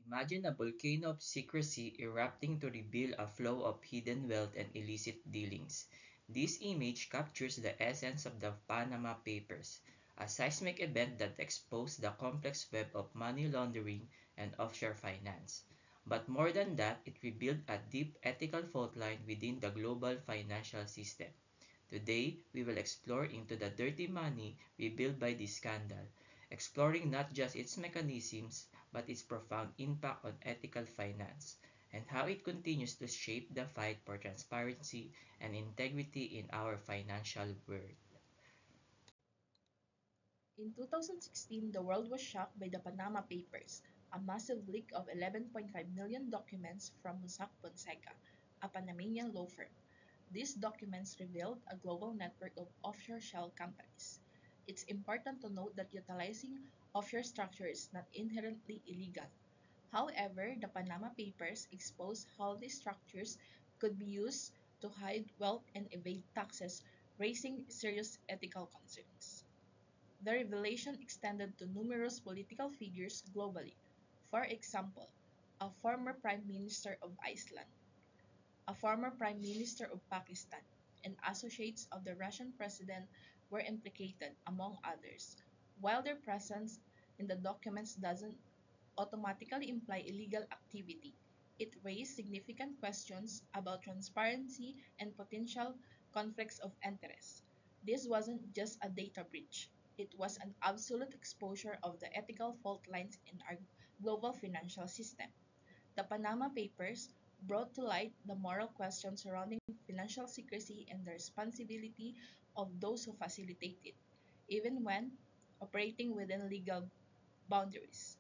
Imagine a volcano of secrecy erupting to reveal a flow of hidden wealth and illicit dealings. This image captures the essence of the Panama Papers, a seismic event that exposed the complex web of money laundering and offshore finance. But more than that, it revealed a deep ethical fault line within the global financial system. Today, we will explore into the dirty money revealed by this scandal, exploring not just its mechanisms, but its profound impact on ethical finance, and how it continues to shape the fight for transparency and integrity in our financial world. In 2016, the world was shocked by the Panama Papers, a massive leak of 11.5 million documents from Mossack Fonseca, a Panamanian law firm. These documents revealed a global network of offshore shell companies. It's important to note that utilizing offshore structures is not inherently illegal. However, the Panama Papers exposed how these structures could be used to hide wealth and evade taxes, raising serious ethical concerns. The revelation extended to numerous political figures globally. For example, a former Prime Minister of Iceland, a former Prime Minister of Pakistan, and associates of the Russian president were implicated, among others. While their presence in the documents doesn't automatically imply illegal activity, it raised significant questions about transparency and potential conflicts of interest. This wasn't just a data breach, it was an absolute exposure of the ethical fault lines in our global financial system. The Panama Papers brought to light the moral questions surrounding financial secrecy and the responsibility of those who facilitate it, even when operating within legal boundaries.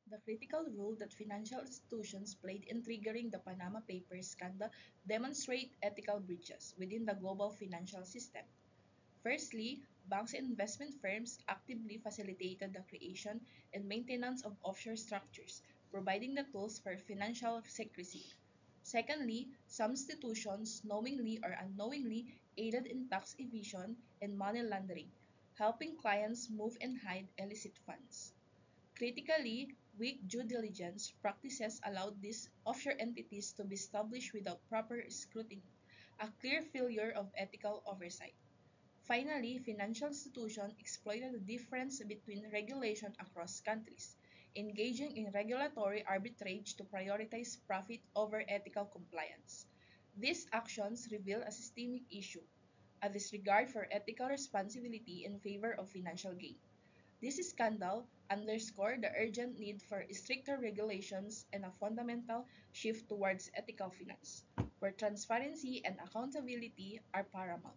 The critical role that financial institutions played in triggering the Panama Papers scandal demonstrate ethical breaches within the global financial system. Firstly, banks and investment firms actively facilitated the creation and maintenance of offshore structures, providing the tools for financial secrecy. Secondly, some institutions knowingly or unknowingly aided in tax evasion and money laundering, helping clients move and hide illicit funds. Critically, weak due diligence practices allowed these offshore entities to be established without proper scrutiny, a clear failure of ethical oversight. Finally, financial institutions exploited the difference between regulation across countries, engaging in regulatory arbitrage to prioritize profit over ethical compliance. These actions reveal a systemic issue, a disregard for ethical responsibility in favor of financial gain. This scandal underscored the urgent need for stricter regulations and a fundamental shift towards ethical finance, where transparency and accountability are paramount.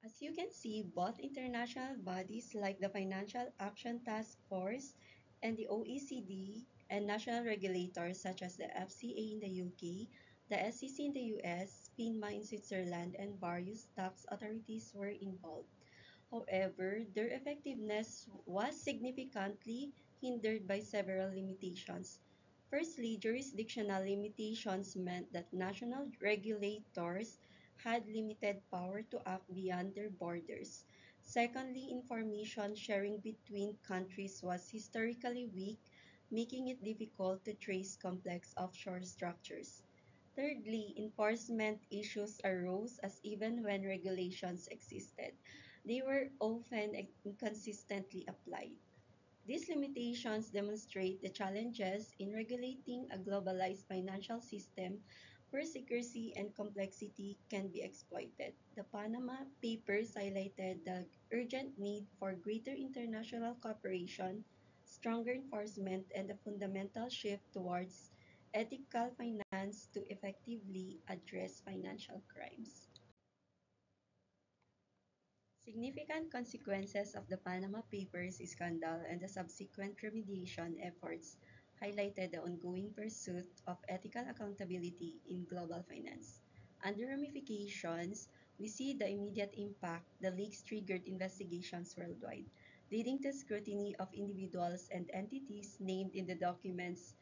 As you can see, both international bodies like the Financial Action Task Force and the OECD and national regulators such as the FCA in the UK, the SEC in the US, FINMA in Switzerland, and various tax authorities were involved. However, their effectiveness was significantly hindered by several limitations. Firstly, jurisdictional limitations meant that national regulators had limited power to act beyond their borders. Secondly, information sharing between countries was historically weak, making it difficult to trace complex offshore structures. Thirdly, enforcement issues arose as even when regulations existed, they were often inconsistently applied. These limitations demonstrate the challenges in regulating a globalized financial system where secrecy and complexity can be exploited. The Panama Papers highlighted the urgent need for greater international cooperation, stronger enforcement, and a fundamental shift towards ethical finance to effectively address financial crimes. Significant consequences of the Panama Papers scandal and the subsequent remediation efforts highlighted the ongoing pursuit of ethical accountability in global finance. Under ramifications, we see the immediate impact the leaks triggered investigations worldwide, leading to scrutiny of individuals and entities named in the documents.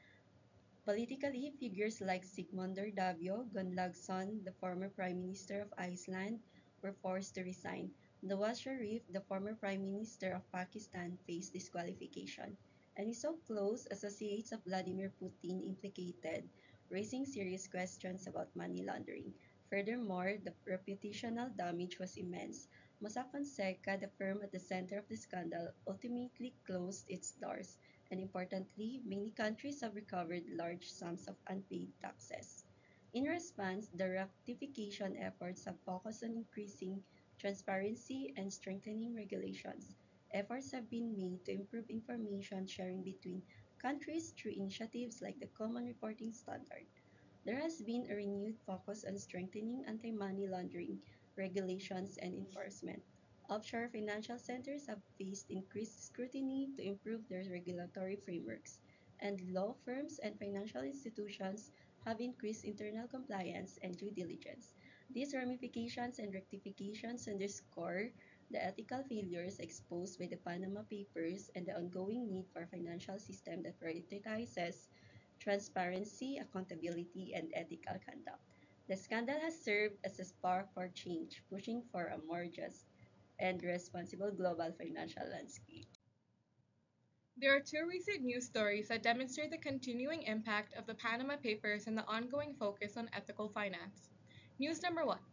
Politically, figures like Sigmundur Davíð Gunnlaugsson, the former Prime Minister of Iceland, were forced to resign, Nawaz Sharif, the former Prime Minister of Pakistan, faced disqualification, and his so close associates of Vladimir Putin implicated, raising serious questions about money laundering. Furthermore, the reputational damage was immense. Mossack Fonseca, the firm at the center of the scandal, ultimately closed its doors, and importantly, many countries have recovered large sums of unpaid taxes. In response, the rectification efforts have focused on increasing transparency and strengthening regulations. Efforts have been made to improve information sharing between countries through initiatives like the Common Reporting Standard. There has been a renewed focus on strengthening anti-money laundering regulations and enforcement. Offshore financial centers have faced increased scrutiny to improve their regulatory frameworks, and law firms and financial institutions have increased internal compliance and due diligence. These ramifications and rectifications underscore the ethical failures exposed by the Panama Papers and the ongoing need for a financial system that prioritizes transparency, accountability, and ethical conduct. The scandal has served as a spark for change, pushing for a more just and responsible global financial landscape. There are two recent news stories that demonstrate the continuing impact of the Panama Papers and the ongoing focus on ethical finance. News number one: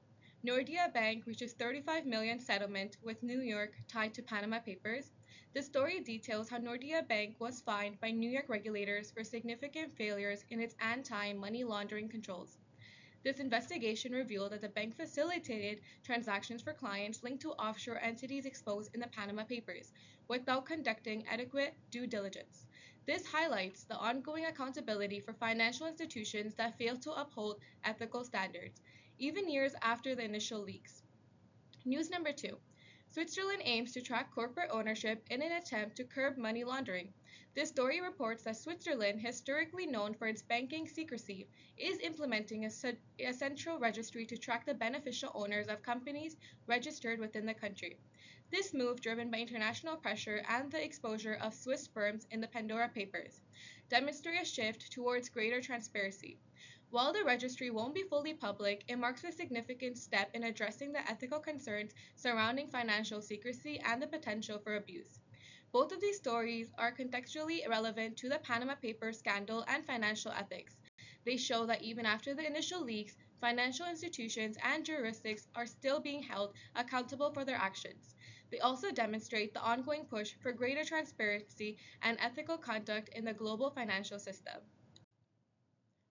Nordea Bank reaches 35 million settlement with New York tied to Panama Papers. The story details how Nordea Bank was fined by New York regulators for significant failures in its anti-money laundering controls. This investigation revealed that the bank facilitated transactions for clients linked to offshore entities exposed in the Panama Papers without conducting adequate due diligence. This highlights the ongoing accountability for financial institutions that fail to uphold ethical standards, even years after the initial leaks. News number two: Switzerland aims to track corporate ownership in an attempt to curb money laundering. This story reports that Switzerland, historically known for its banking secrecy, is implementing a central registry to track the beneficial owners of companies registered within the country. This move, driven by international pressure and the exposure of Swiss firms in the Pandora Papers, demonstrates a shift towards greater transparency. While the registry won't be fully public, it marks a significant step in addressing the ethical concerns surrounding financial secrecy and the potential for abuse. Both of these stories are contextually relevant to the Panama Papers scandal and financial ethics. They show that even after the initial leaks, financial institutions and jurisdictions are still being held accountable for their actions. They also demonstrate the ongoing push for greater transparency and ethical conduct in the global financial system.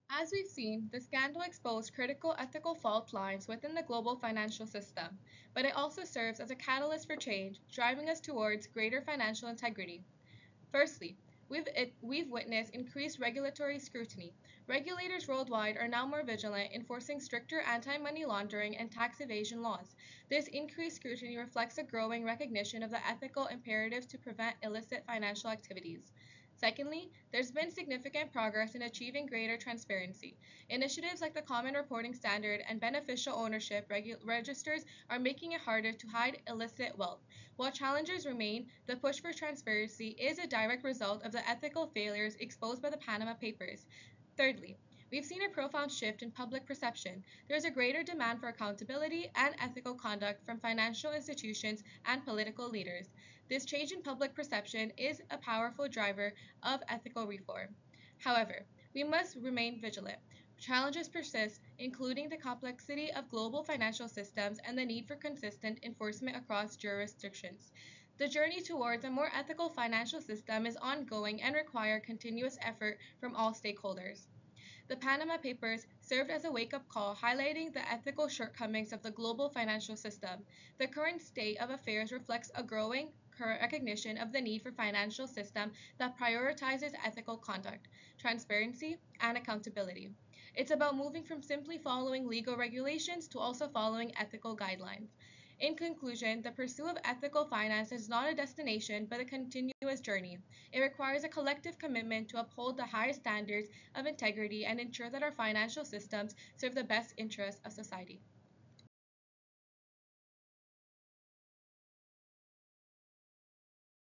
As we've seen, the scandal exposed critical ethical fault lines within the global financial system, but it also serves as a catalyst for change, driving us towards greater financial integrity. Firstly, we've witnessed increased regulatory scrutiny. Regulators worldwide are now more vigilant, enforcing stricter anti-money laundering and tax evasion laws. This increased scrutiny reflects a growing recognition of the ethical imperatives to prevent illicit financial activities. Secondly, there's been significant progress in achieving greater transparency. Initiatives like the Common Reporting Standard and beneficial ownership registers are making it harder to hide illicit wealth. While challenges remain, the push for transparency is a direct result of the ethical failures exposed by the Panama Papers. Thirdly, we've seen a profound shift in public perception. There is a greater demand for accountability and ethical conduct from financial institutions and political leaders. This change in public perception is a powerful driver of ethical reform. However, we must remain vigilant. Challenges persist, including the complexity of global financial systems and the need for consistent enforcement across jurisdictions. The journey towards a more ethical financial system is ongoing and requires continuous effort from all stakeholders. The Panama Papers served as a wake-up call highlighting the ethical shortcomings of the global financial system. The current state of affairs reflects a growing recognition of the need for a financial system that prioritizes ethical conduct, transparency, and accountability. It's about moving from simply following legal regulations to also following ethical guidelines. In conclusion, the pursuit of ethical finance is not a destination but a continuous journey. It requires a collective commitment to uphold the highest standards of integrity and ensure that our financial systems serve the best interests of society.